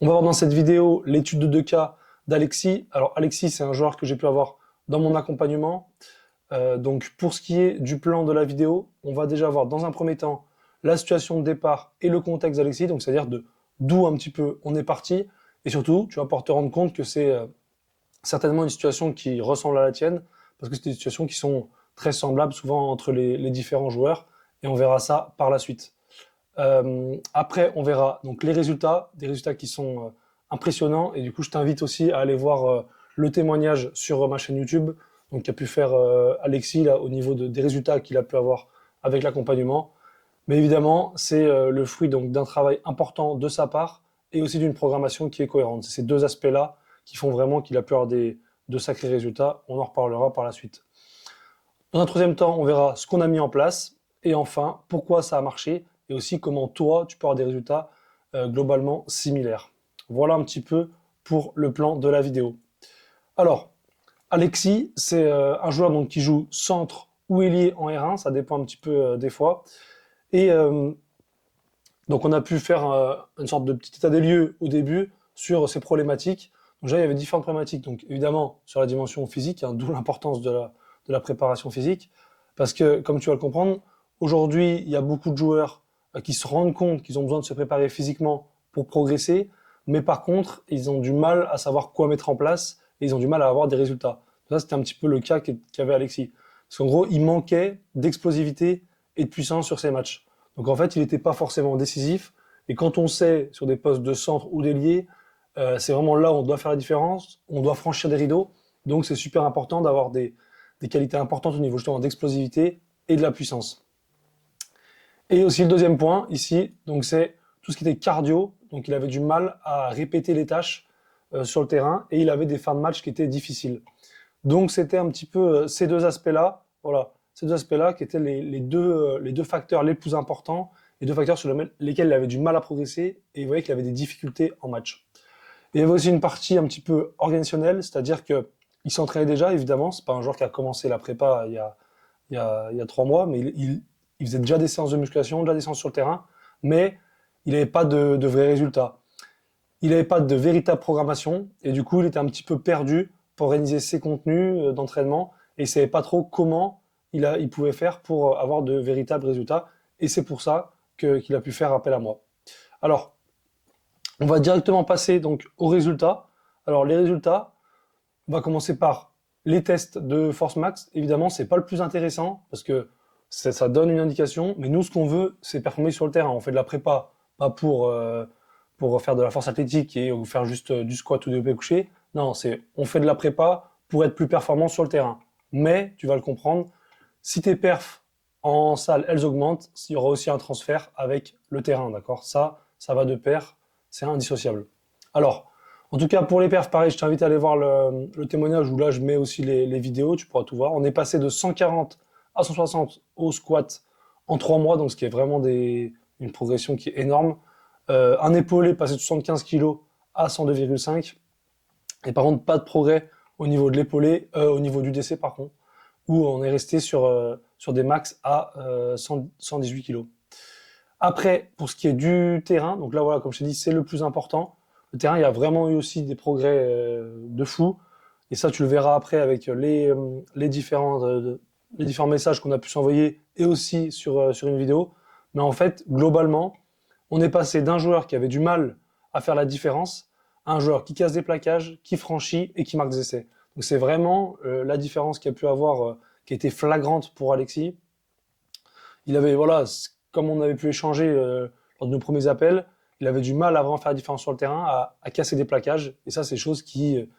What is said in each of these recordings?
On va voir dans cette vidéo l'étude de 2 cas d'Alexis. Alors Alexis, c'est un joueur que j'ai pu avoir dans mon accompagnement. Donc pour ce qui est du plan de la vidéo, on va déjà voir dans un premier temps la situation de départ et le contexte d'Alexis, donc c'est-à-dire de d'où un petit peu on est parti. Et surtout, tu vas pouvoir te rendre compte que c'est certainement une situation qui ressemble à la tienne, parce que c'est des situations qui sont très semblables souvent entre les différents joueurs, et on verra ça par la suite. Après, on verra donc les résultats, des résultats qui sont impressionnants. Et du coup, je t'invite aussi à aller voir le témoignage sur ma chaîne YouTube, donc qu'a pu faire Alexis là au niveau des résultats qu'il a pu avoir avec l'accompagnement. Mais évidemment, c'est le fruit donc d'un travail important de sa part et aussi d'une programmation qui est cohérente. C'est ces deux aspects-là qui font vraiment qu'il a pu avoir de sacrés résultats. On en reparlera par la suite. Dans un troisième temps, on verra ce qu'on a mis en place et enfin pourquoi ça a marché et aussi comment toi tu peux avoir des résultats globalement similaires. Voilà un petit peu pour le plan de la vidéo. Alors, Alexis, c'est un joueur donc, qui joue centre ou ailier en R1, ça dépend un petit peu des fois. Et donc on a pu faire une sorte de petit état des lieux au début sur ces problématiques. Donc déjà, il y avait différentes problématiques. Donc évidemment, sur la dimension physique, hein, d'où l'importance de la préparation physique. Parce que, comme tu vas le comprendre, aujourd'hui, il y a beaucoup de joueurs qui se rendent compte qu'ils ont besoin de se préparer physiquement pour progresser. Mais par contre, ils ont du mal à savoir quoi mettre en place et ils ont du mal à avoir des résultats. Ça, c'était un petit peu le cas qu'avait Alexis. Parce qu'en gros, il manquait d'explosivité et de puissance sur ses matchs. Donc en fait, il n'était pas forcément décisif. Et quand on sait sur des postes de centre ou d'ailier, c'est vraiment là où on doit faire la différence. On doit franchir des rideaux. Donc c'est super important d'avoir des qualités importantes au niveau justement d'explosivité et de la puissance. Et aussi le deuxième point ici, donc c'est tout ce qui était cardio. Donc il avait du mal à répéter les tâches sur le terrain et il avait des fins de match qui étaient difficiles. Donc c'était un petit peu ces deux aspects-là, voilà, ces deux aspects-là qui étaient les deux facteurs les plus importants, les deux facteurs sur lesquels il avait du mal à progresser et il voyait qu'il avait des difficultés en match. Et il y avait aussi une partie un petit peu organisationnelle, c'est-à-dire que il s'entraînait déjà, évidemment, c'est pas un joueur qui a commencé la prépa il y a 3 mois, mais il faisait déjà des séances de musculation, déjà des séances sur le terrain, mais il n'avait pas de vrais résultats. Il n'avait pas de véritable programmation et du coup, il était un petit peu perdu pour organiser ses contenus d'entraînement et il savait pas trop comment il pouvait faire pour avoir de véritables résultats. Et c'est pour ça qu'il a pu faire appel à moi. Alors, on va directement passer donc aux résultats. Alors, les résultats, on va commencer par les tests de force max. Évidemment, c'est pas le plus intéressant parce que ça donne une indication, mais nous, ce qu'on veut, c'est performer sur le terrain. On fait de la prépa, pas pour faire de la force athlétique et ou faire juste du squat ou du développé couché. Non, on fait de la prépa pour être plus performant sur le terrain. Mais, tu vas le comprendre, si tes perfs en salle, elles augmentent, il y aura aussi un transfert avec le terrain, d'accord? Ça va de pair, c'est indissociable. Alors, en tout cas, pour les perfs, pareil, je t'invite à aller voir le témoignage où là, je mets aussi les vidéos, tu pourras tout voir. On est passé de 140 à 160 au squat en 3 mois, donc ce qui est vraiment une progression qui est énorme. Un épaulé passé de 75 kg à 102,5. Et par contre, pas de progrès au niveau de l'épaulé, au niveau du DC par contre, où on est resté sur des max à 118 kg. Après, pour ce qui est du terrain, donc là voilà, comme je t'ai dit, c'est le plus important. Le terrain, il y a vraiment eu aussi des progrès de fou. Et ça, tu le verras après avec les différents messages qu'on a pu s'envoyer et aussi sur une vidéo. Mais en fait, globalement, on est passé d'un joueur qui avait du mal à faire la différence à un joueur qui casse des plaquages, qui franchit et qui marque des essais. Donc c'est vraiment la différence qu'il y a pu avoir, qui a été flagrante pour Alexis. Il avait, voilà, comme on avait pu échanger lors de nos premiers appels, il avait du mal à vraiment faire la différence sur le terrain, à casser des plaquages. Et ça, c'est chose qui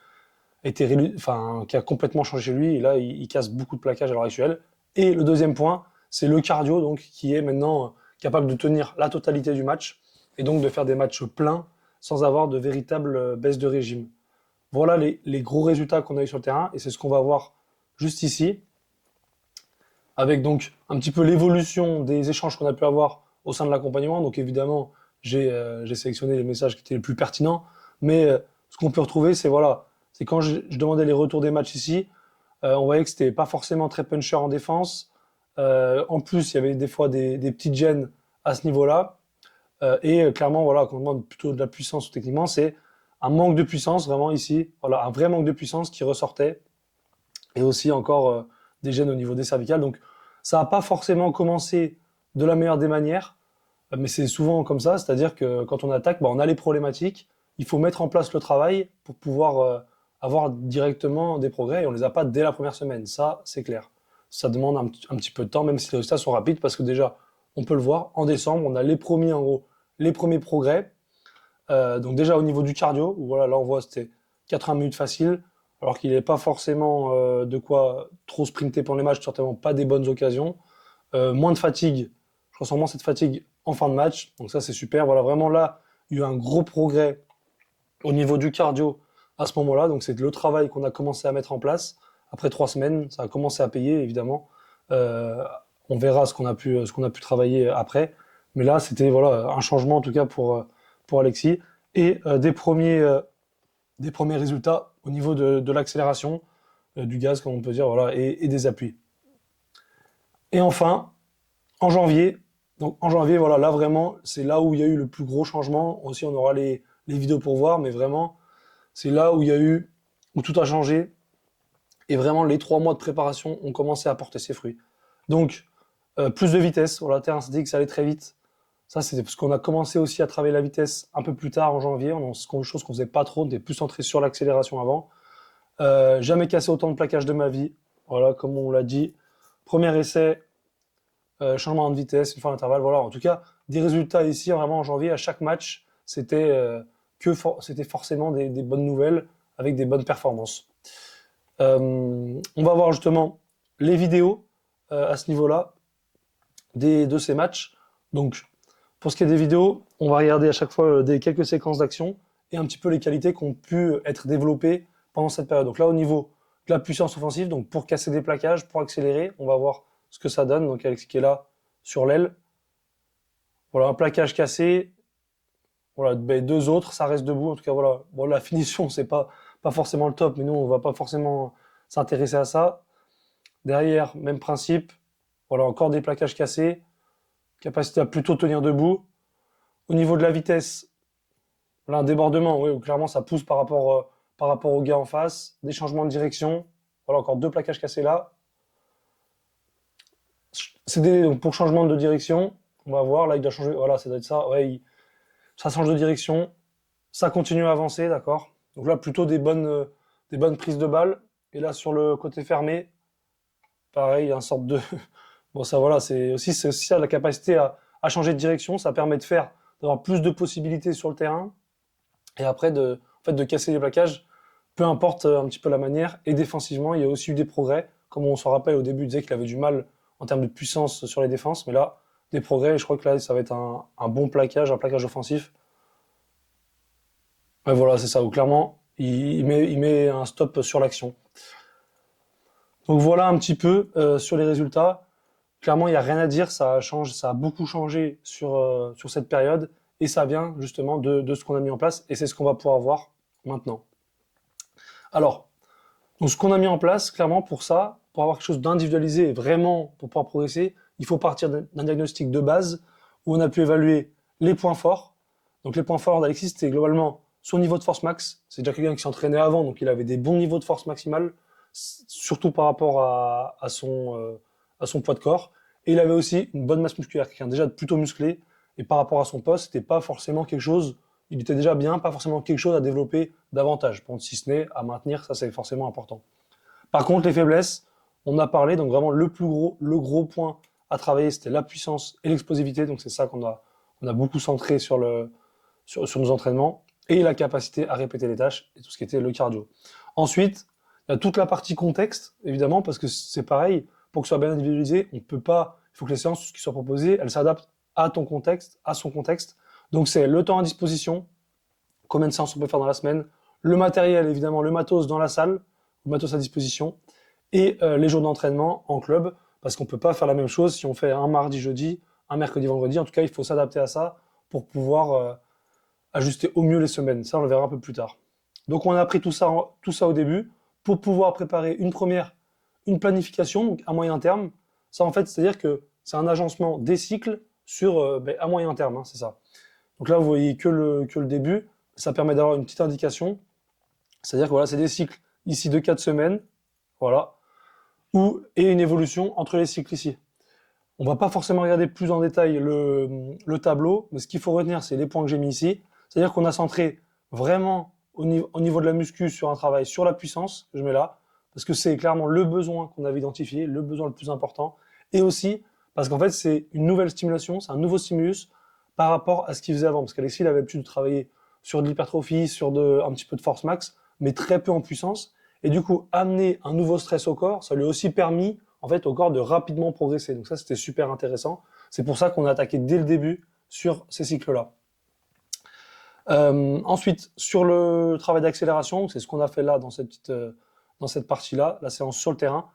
qui a complètement changé chez lui. Et là, il casse beaucoup de plaquages à l'heure actuelle. Et le deuxième point, c'est le cardio, donc, qui est maintenant capable de tenir la totalité du match et donc de faire des matchs pleins sans avoir de véritable baisse de régime. Voilà les gros résultats qu'on a eu sur le terrain et c'est ce qu'on va voir juste ici avec donc un petit peu l'évolution des échanges qu'on a pu avoir au sein de l'accompagnement. Donc évidemment, j'ai sélectionné les messages qui étaient les plus pertinents, mais ce qu'on peut retrouver, c'est voilà, c'est quand je demandais les retours des matchs ici, on voyait que c'était pas forcément très puncher en défense. En plus, il y avait des fois des petites gênes à ce niveau-là. Clairement, voilà, quand on demande plutôt de la puissance techniquement, c'est un manque de puissance, vraiment ici. Voilà, un vrai manque de puissance qui ressortait. Et aussi encore des gènes au niveau des cervicales. Donc, ça n'a pas forcément commencé de la meilleure des manières, mais c'est souvent comme ça. C'est-à-dire que quand on attaque, bah, on a les problématiques. Il faut mettre en place le travail pour pouvoir avoir directement des progrès. Et on les a pas dès la première semaine. Ça, c'est clair. Ça demande un petit peu de temps, même si les résultats sont rapides, parce que déjà, on peut le voir, en décembre, on a les premiers, en gros, les premiers progrès. Donc déjà au niveau du cardio, où voilà, là on voit c'était 80 minutes facile, alors qu'il n'est pas forcément de quoi trop sprinter pendant les matchs, certainement pas des bonnes occasions. Moins de fatigue, je ressens moins cette fatigue en fin de match, donc ça c'est super. Voilà, vraiment là, il y a eu un gros progrès au niveau du cardio à ce moment-là, donc c'est le travail qu'on a commencé à mettre en place. Après 3 semaines, ça a commencé à payer évidemment. Euh, on verra ce qu'on a pu travailler après, mais là c'était voilà un changement en tout cas pour Alexis et des premiers résultats au niveau de l'accélération, du gaz comme on peut dire voilà et des appuis. Et enfin en janvier, donc en janvier voilà là vraiment c'est là où il y a eu le plus gros changement. Aussi on aura les vidéos pour voir, mais vraiment c'est là où il y a eu où tout a changé. Et vraiment, les 3 mois de préparation ont commencé à porter ses fruits. Donc, plus de vitesse. Voilà, terrain synthétique, ça allait très vite. Ça, c'est parce qu'on a commencé aussi à travailler la vitesse un peu plus tard en janvier. Chose qu'on faisait pas trop. On était plus centré sur l'accélération avant. Jamais cassé autant de plaquage de ma vie. Voilà, comme on l'a dit. Premier essai, changement de vitesse, une fois d'intervalle. Voilà, en tout cas, des résultats ici, vraiment en janvier, à chaque match, c'était forcément des bonnes nouvelles avec des bonnes performances. On va voir justement les vidéos à ce niveau-là de ces matchs. Donc, pour ce qui est des vidéos, on va regarder à chaque fois quelques séquences d'action et un petit peu les qualités qui ont pu être développées pendant cette période. Donc là, au niveau de la puissance offensive, donc pour casser des plaquages, pour accélérer, on va voir ce que ça donne. Donc Alex qui est là sur l'aile. Voilà, un plaquage cassé. Voilà, ben, deux autres, ça reste debout. En tout cas, voilà. Bon, la finition, c'est pas forcément le top, mais nous, on va pas forcément s'intéresser à ça. Derrière, même principe. Voilà, encore des plaquages cassés. Capacité à plutôt tenir debout. Au niveau de la vitesse, là, un débordement, oui, clairement, ça pousse par rapport au gars en face. Des changements de direction. Voilà, encore deux plaquages cassés là. Donc, pour changement de direction, on va voir. Là, il doit changer. Voilà, ça doit être ça. Ouais, ça change de direction. Ça continue à avancer, d'accord. Donc là, plutôt des bonnes prises de balles. Et là, sur le côté fermé, pareil, il y a une sorte de. Bon, ça, voilà, c'est aussi ça, la capacité à changer de direction. Ça permet d'avoir plus de possibilités sur le terrain. Et après, en fait, de casser les plaquages, peu importe un petit peu la manière. Et défensivement, il y a aussi eu des progrès. Comme on s'en rappelle au début, il disait qu'il avait du mal en termes de puissance sur les défenses. Mais là, des progrès. Et je crois que là, ça va être un bon plaquage, un plaquage offensif. Ouais, voilà, c'est ça. Où clairement, il met un stop sur l'action. Donc voilà un petit peu sur les résultats. Clairement, il n'y a rien à dire, ça a beaucoup changé sur cette période et ça vient justement de ce qu'on a mis en place et c'est ce qu'on va pouvoir voir maintenant. Alors, donc ce qu'on a mis en place, clairement pour ça, pour avoir quelque chose d'individualisé et vraiment pour pouvoir progresser, il faut partir d'un diagnostic de base où on a pu évaluer les points forts. Donc les points forts d'Alexis, c'était globalement son niveau de force max. C'est déjà quelqu'un qui s'entraînait avant, donc il avait des bons niveaux de force maximale, surtout par rapport à son poids de corps. Et il avait aussi une bonne masse musculaire, quelqu'un déjà plutôt musclé. Et par rapport à son poste, c'était pas forcément quelque chose, il était déjà bien, pas forcément quelque chose à développer davantage. Bon, si ce n'est à maintenir, ça c'est forcément important. Par contre, les faiblesses, on a parlé, donc vraiment le gros point à travailler, c'était la puissance et l'explosivité. Donc c'est ça on a beaucoup centré sur nos entraînements et la capacité à répéter les tâches et tout ce qui était le cardio. Ensuite, il y a toute la partie contexte, évidemment, parce que c'est pareil, pour que ce soit bien individualisé, on peut pas, il faut que les séances qui soient proposées, elles s'adaptent à ton contexte, à son contexte. Donc c'est le temps à disposition, combien de séances on peut faire dans la semaine, le matériel, évidemment, le matos dans la salle, le matos à disposition, et les jours d'entraînement en club, parce qu'on peut pas faire la même chose si on fait un mardi, jeudi, un mercredi, vendredi. En tout cas, il faut s'adapter à ça pour pouvoir ajuster au mieux les semaines. Ça, on le verra un peu plus tard. Donc, on a appris tout ça au début pour pouvoir préparer une planification, donc à moyen terme. Ça, en fait, c'est-à-dire que c'est un agencement des cycles à moyen terme, hein, c'est ça. Donc là, vous voyez que le début. Ça permet d'avoir une petite indication. C'est-à-dire que voilà, c'est des cycles ici de 4 semaines. Voilà. Et une évolution entre les cycles ici. On va pas forcément regarder plus en détail le tableau, mais ce qu'il faut retenir, c'est les points que j'ai mis ici. C'est-à-dire qu'on a centré vraiment au niveau de la muscu sur un travail sur la puissance, que je mets là, parce que c'est clairement le besoin qu'on avait identifié, le besoin le plus important, et aussi parce qu'en fait, c'est une nouvelle stimulation, c'est un nouveau stimulus par rapport à ce qu'il faisait avant. Parce qu'Alexis, il avait l'habitude de travailler sur de l'hypertrophie, sur un petit peu de force max, mais très peu en puissance. Et du coup, amener un nouveau stress au corps, ça lui a aussi permis en fait au corps de rapidement progresser. Donc ça, c'était super intéressant. C'est pour ça qu'on a attaqué dès le début sur ces cycles-là. Ensuite, sur le travail d'accélération, c'est ce qu'on a fait là dans cette partie-là, la séance sur le terrain.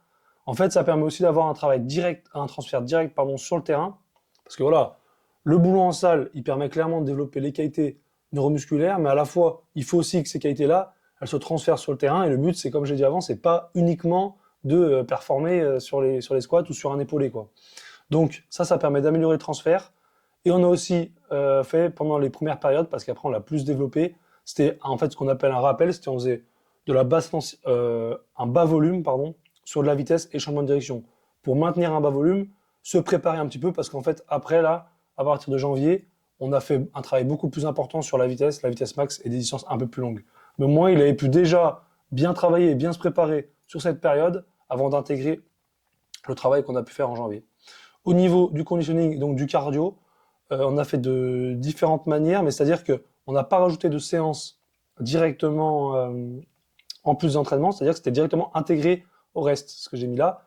En fait, ça permet aussi d'avoir un travail direct, un transfert direct, pardon, sur le terrain, parce que voilà, le boulot en salle, il permet clairement de développer les qualités neuromusculaires, mais à la fois, il faut aussi que ces qualités-là, elles se transfèrent sur le terrain. Et le but, c'est comme j'ai dit avant, c'est pas uniquement de performer sur les squats ou sur un épaulé, quoi. Donc ça permet d'améliorer le transfert. Et on a aussi fait pendant les premières périodes, parce qu'après on l'a plus développé, c'était en fait ce qu'on appelle un rappel, c'était on faisait de la un bas volume, pardon, sur de la vitesse et changement de direction. Pour maintenir un bas volume, se préparer un petit peu, parce qu'en fait après là, à partir de janvier, on a fait un travail beaucoup plus important sur la vitesse max et des distances un peu plus longues. Mais moi, il avait pu déjà bien travailler et bien se préparer sur cette période avant d'intégrer le travail qu'on a pu faire en janvier. Au niveau du conditioning, donc du cardio, on a fait de différentes manières, mais c'est-à-dire que on n'a pas rajouté de séances directement en plus d'entraînement, c'est-à-dire que c'était directement intégré au reste, ce que j'ai mis là,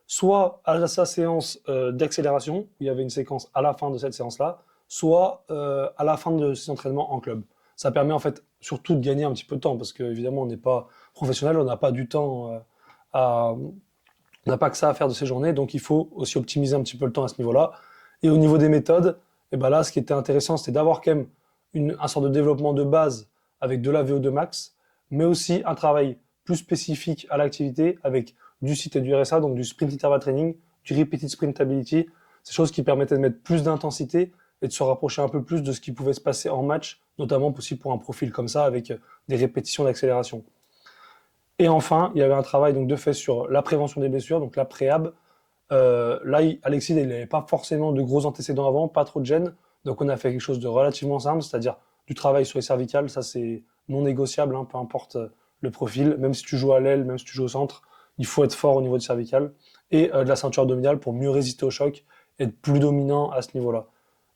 soit à sa séance d'accélération, où il y avait une séquence à la fin de cette séance-là, soit à la fin de ses entraînements en club. Ça permet en fait surtout de gagner un petit peu de temps, parce qu'évidemment on n'est pas professionnel, on n'a pas du temps on n'a pas que ça à faire de ces journées, donc il faut aussi optimiser un petit peu le temps à ce niveau-là. Et au niveau des méthodes, et ben là, ce qui était intéressant, c'était d'avoir quand même un sort de développement de base avec de la VO2 max, mais aussi un travail plus spécifique à l'activité avec du SIT et du RSA, donc du sprint interval training, du repeated sprintability, ces choses qui permettaient de mettre plus d'intensité et de se rapprocher un peu plus de ce qui pouvait se passer en match, notamment aussi pour un profil comme ça avec des répétitions d'accélération. Et enfin, il y avait un travail donc de fait sur la prévention des blessures, donc la préhab. Là, Alexis, il n'avait pas forcément de gros antécédents avant, pas trop de gêne, donc on a fait quelque chose de relativement simple, c'est-à-dire du travail sur les cervicales. Ça c'est non négociable, hein, peu importe le profil, même si tu joues à l'aile, même si tu joues au centre, il faut être fort au niveau de cervical, et de la ceinture abdominale pour mieux résister au choc, et être plus dominant à ce niveau-là.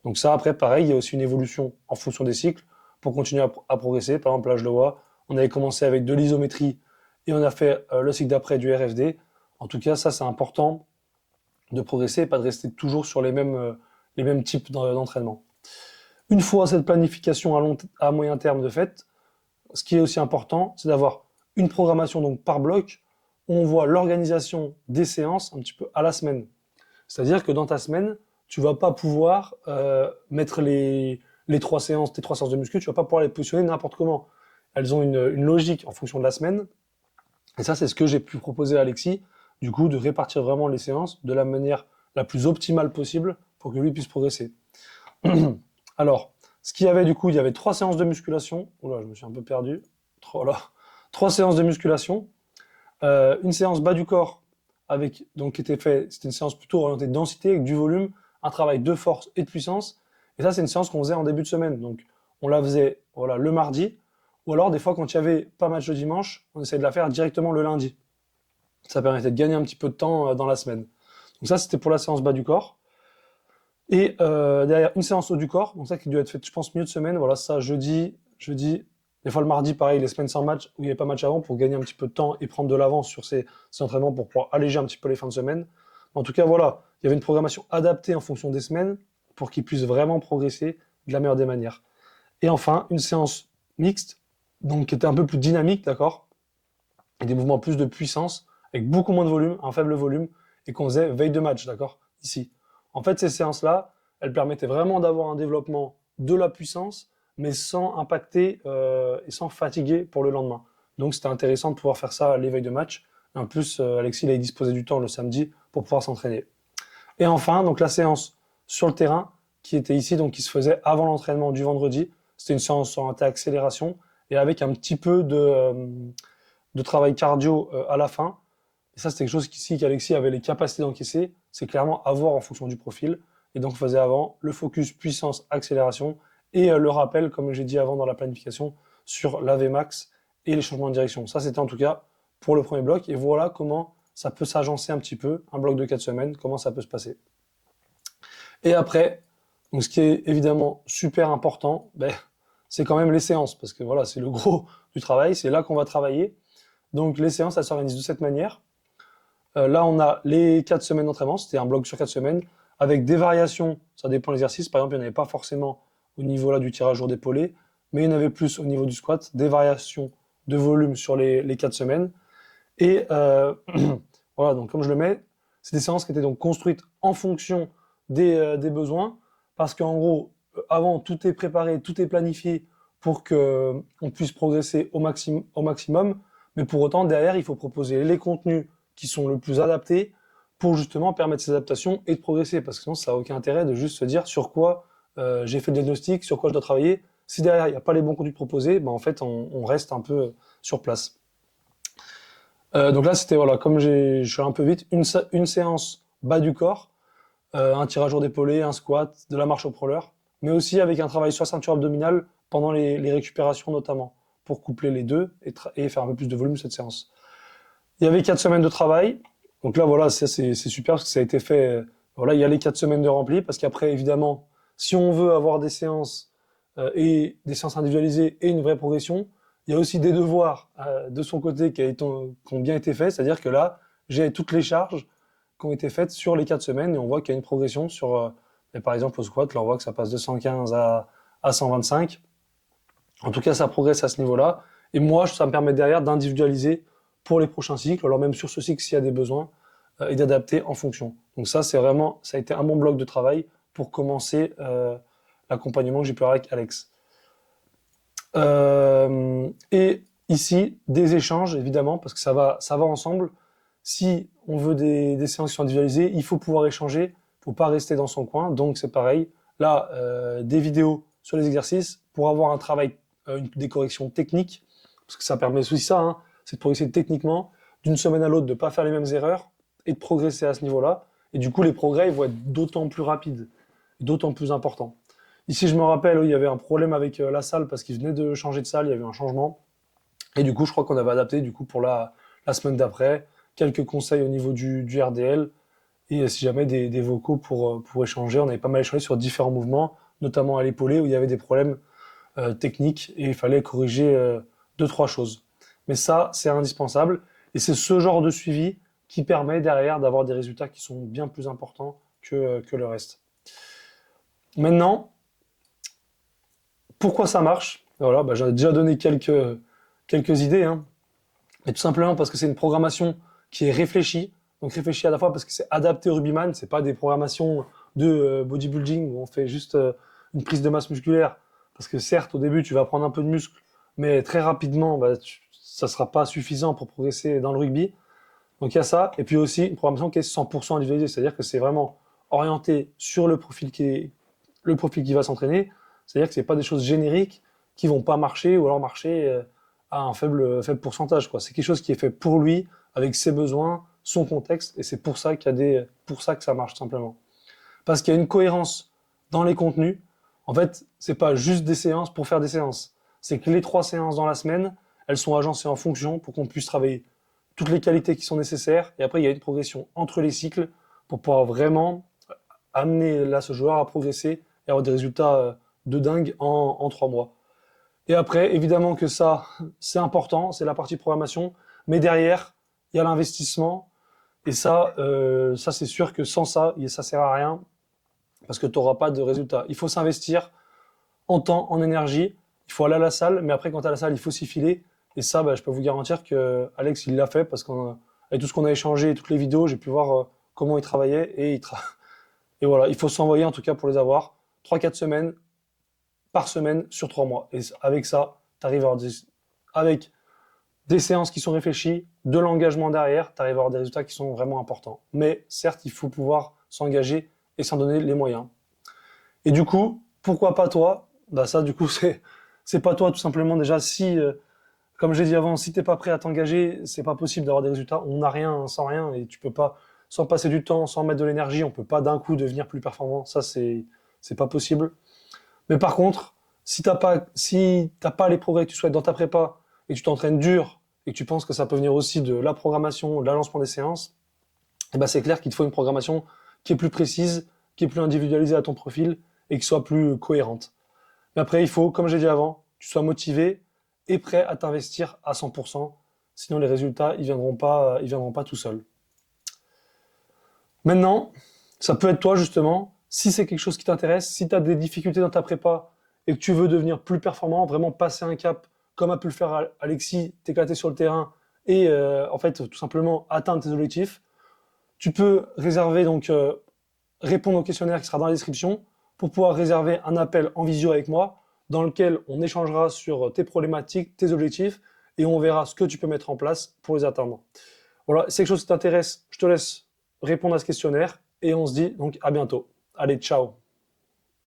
Donc ça, après, pareil, il y a aussi une évolution en fonction des cycles pour continuer à progresser. Par exemple, là, je le vois, on avait commencé avec de l'isométrie et on a fait le cycle d'après du RFD. En tout cas, ça, c'est important de progresser et pas de rester toujours sur les mêmes types d'entraînement. Une fois cette planification à moyen terme de fait, ce qui est aussi important, c'est d'avoir une programmation donc par bloc où on voit l'organisation des séances un petit peu à la semaine. C'est-à-dire que dans ta semaine, tu vas pas pouvoir mettre tes 3 séances de muscu, tu vas pas pouvoir les positionner n'importe comment. Elles ont une logique en fonction de la semaine. Et ça, c'est ce que j'ai pu proposer à Alexis, du coup, de répartir vraiment les séances de la manière la plus optimale possible pour que lui puisse progresser. Alors, ce qu'il y avait du coup, il y avait 3 séances de musculation. Oula, je me suis un peu perdu. Voilà. 3 séances de musculation. Une séance bas du corps avec, donc, qui était fait, c'était une séance plutôt orientée densité avec du volume, un travail de force et de puissance. Et ça, c'est une séance qu'on faisait en début de semaine. Donc, on la faisait, voilà, le mardi. Ou alors, des fois, quand il y avait pas match le dimanche, on essayait de la faire directement le lundi. Ça permettait de gagner un petit peu de temps dans la semaine. Donc ça, c'était pour la séance bas du corps. Et derrière, une séance haut du corps. Donc ça qui doit être fait, je pense, milieu de semaine. Voilà, ça, jeudi. Des fois, le mardi, pareil, les semaines sans match, où il n'y avait pas match avant, pour gagner un petit peu de temps et prendre de l'avance sur ces entraînements pour pouvoir alléger un petit peu les fins de semaine. En tout cas, voilà, il y avait une programmation adaptée en fonction des semaines pour qu'ils puissent vraiment progresser de la meilleure des manières. Et enfin, une séance mixte, donc qui était un peu plus dynamique, d'accord, et des mouvements plus de puissance, avec beaucoup moins de volume, un faible volume, et qu'on faisait veille de match, d'accord, ici. En fait, ces séances-là, elles permettaient vraiment d'avoir un développement de la puissance, mais sans impacter et sans fatiguer pour le lendemain. Donc c'était intéressant de pouvoir faire ça les veilles de match. Et en plus, Alexis, il a disposé du temps le samedi pour pouvoir s'entraîner. Et enfin, donc la séance sur le terrain, qui était ici, donc qui se faisait avant l'entraînement du vendredi. C'était une séance orientée accélération et avec un petit peu de travail cardio à la fin. Et ça, c'était quelque chose qu'ici, qu'Alexis avait les capacités d'encaisser. C'est clairement à voir en fonction du profil. Et donc, on faisait avant le focus puissance accélération et le rappel, comme j'ai dit avant dans la planification, sur l'AV max et les changements de direction. Ça, c'était en tout cas pour le premier bloc. Et voilà comment ça peut s'agencer un petit peu, un bloc de 4 semaines, comment ça peut se passer. Et après, donc ce qui est évidemment super important, c'est quand même les séances, parce que voilà, c'est le gros du travail, c'est là qu'on va travailler. Donc les séances, elles s'organisent de cette manière. Là, on a les 4 semaines d'entraînement, c'était un bloc sur 4 semaines, avec des variations, ça dépend de l'exercice. Par exemple, il n'y en avait pas forcément au niveau là du tirage jour d'épaulé, mais il y en avait plus au niveau du squat, des variations de volume sur les 4 semaines. Et voilà, donc comme je le mets, c'est des séances qui étaient donc construites en fonction des besoins, parce qu'en gros, avant, tout est préparé, tout est planifié pour que on puisse progresser au maximum, mais pour autant, derrière, il faut proposer les contenus qui sont le plus adaptés pour justement permettre ces adaptations et de progresser, parce que sinon, ça n'a aucun intérêt de juste se dire sur quoi j'ai fait le diagnostic, sur quoi je dois travailler. Si derrière, il n'y a pas les bons contenus proposés, en fait, on reste un peu sur place. Donc là, c'était, voilà, comme je suis un peu vite, une séance bas du corps, un tirage jour d'épaulé, un squat, de la marche au roller, mais aussi avec un travail sur la ceinture abdominale pendant les récupérations notamment, pour coupler les deux et faire un peu plus de volume cette séance. Il y avait 4 semaines de travail, donc là voilà, c'est super parce que ça a été fait, voilà, il y a les 4 semaines de rempli, parce qu'après évidemment, si on veut avoir des séances et des séances individualisées et une vraie progression, il y a aussi des devoirs de son côté qui ont bien été faits, c'est-à-dire que là, j'ai toutes les charges qui ont été faites sur les 4 semaines et on voit qu'il y a une progression sur, par exemple au squat, là on voit que ça passe de 115 à 125. En tout cas, ça progresse à ce niveau-là. Et moi, ça me permet derrière d'individualiser pour les prochains cycles, alors même sur ce cycle s'il y a des besoins, et d'adapter en fonction. Donc ça, ça a été un bon bloc de travail pour commencer l'accompagnement que j'ai pu avoir avec Alex. Et ici, des échanges, évidemment, parce que ça va ensemble. Si on veut des séances qui sont individualisées, il faut pouvoir échanger, il ne faut pas rester dans son coin. Donc c'est pareil. Là, des vidéos sur les exercices pour avoir un travail, des corrections techniques, parce que ça permet aussi ça, hein, c'est de progresser techniquement, d'une semaine à l'autre, de ne pas faire les mêmes erreurs et de progresser à ce niveau-là. Et du coup, les progrès ils vont être d'autant plus rapides, d'autant plus importants. Ici, je me rappelle, il y avait un problème avec la salle parce qu'ils venaient de changer de salle, il y avait un changement. Et du coup, je crois qu'on avait adapté du coup pour la semaine d'après, quelques conseils au niveau du RDL et si jamais des vocaux pour échanger. On avait pas mal échangé sur différents mouvements, notamment à l'épaulé où il y avait des problèmes techniques et il fallait corriger 2-3 choses. Mais ça, c'est indispensable et c'est ce genre de suivi qui permet derrière d'avoir des résultats qui sont bien plus importants que le reste. Maintenant, pourquoi ça marche? Voilà, j'en ai déjà donné quelques idées, hein. Mais tout simplement parce que c'est une programmation qui est réfléchie. Donc réfléchie à la fois parce que c'est adapté au rugbyman, c'est pas des programmations de bodybuilding où on fait juste une prise de masse musculaire. Parce que certes, au début, tu vas prendre un peu de muscle, mais très rapidement, ça sera pas suffisant pour progresser dans le rugby. Donc il y a ça. Et puis aussi une programmation qui est 100% individualisée, c'est-à-dire que c'est vraiment orienté sur le profil qui va s'entraîner. C'est-à-dire que c'est pas des choses génériques qui vont pas marcher ou alors marcher à un faible pourcentage, quoi. C'est quelque chose qui est fait pour lui, avec ses besoins, son contexte, et c'est pour ça pour ça que ça marche, tout simplement. Parce qu'il y a une cohérence dans les contenus. En fait, c'est pas juste des séances pour faire des séances. C'est que les 3 séances dans la semaine, elles sont agencées en fonction pour qu'on puisse travailler toutes les qualités qui sont nécessaires. Et après, il y a une progression entre les cycles pour pouvoir vraiment amener là ce joueur à progresser et avoir des résultats de dingue en 3 mois. Et après, évidemment que ça, c'est important, c'est la partie programmation, mais derrière, il y a l'investissement, et ça c'est sûr que sans ça, ça sert à rien, parce que tu n'auras pas de résultat. Il faut s'investir en temps, en énergie, il faut aller à la salle, mais après, quand tu es à la salle, il faut s'y filer, et ça, je peux vous garantir que Alex, il l'a fait, parce qu'avec tout ce qu'on a échangé, toutes les vidéos, j'ai pu voir comment il travaillait, et voilà, il faut s'envoyer, en tout cas, pour les avoir, 3-4 semaines, par semaine sur 3 mois. Et avec ça, tu arrives à avoir avec des séances qui sont réfléchies, de l'engagement derrière, tu arrives à avoir des résultats qui sont vraiment importants. Mais certes, il faut pouvoir s'engager et s'en donner les moyens. Et du coup, pourquoi pas toi? Bah ça, du coup, c'est pas toi tout simplement. Déjà, si, comme j'ai dit avant, si t'es pas prêt à t'engager, c'est pas possible d'avoir des résultats. On n'a rien sans rien et tu peux pas, sans passer du temps, sans mettre de l'énergie, on peut pas d'un coup devenir plus performant. Ça, c'est pas possible. Mais par contre, si t'as pas les progrès que tu souhaites dans ta prépa et que tu t'entraînes dur et que tu penses que ça peut venir aussi de la programmation, de l'alancement des séances, eh ben c'est clair qu'il te faut une programmation qui est plus précise, qui est plus individualisée à ton profil et qui soit plus cohérente. Mais après, il faut, comme j'ai dit avant, que tu sois motivé et prêt à t'investir à 100%. Sinon, les résultats, ils viendront pas tout seuls. Maintenant, ça peut être toi justement, si c'est quelque chose qui t'intéresse, si tu as des difficultés dans ta prépa et que tu veux devenir plus performant, vraiment passer un cap, comme a pu le faire Alexis, t'éclater sur le terrain et en fait tout simplement atteindre tes objectifs, tu peux réserver répondre au questionnaire qui sera dans la description pour pouvoir réserver un appel en visio avec moi dans lequel on échangera sur tes problématiques, tes objectifs et on verra ce que tu peux mettre en place pour les atteindre. Voilà, si c'est quelque chose qui t'intéresse, je te laisse répondre à ce questionnaire et on se dit donc à bientôt. Allez, ciao!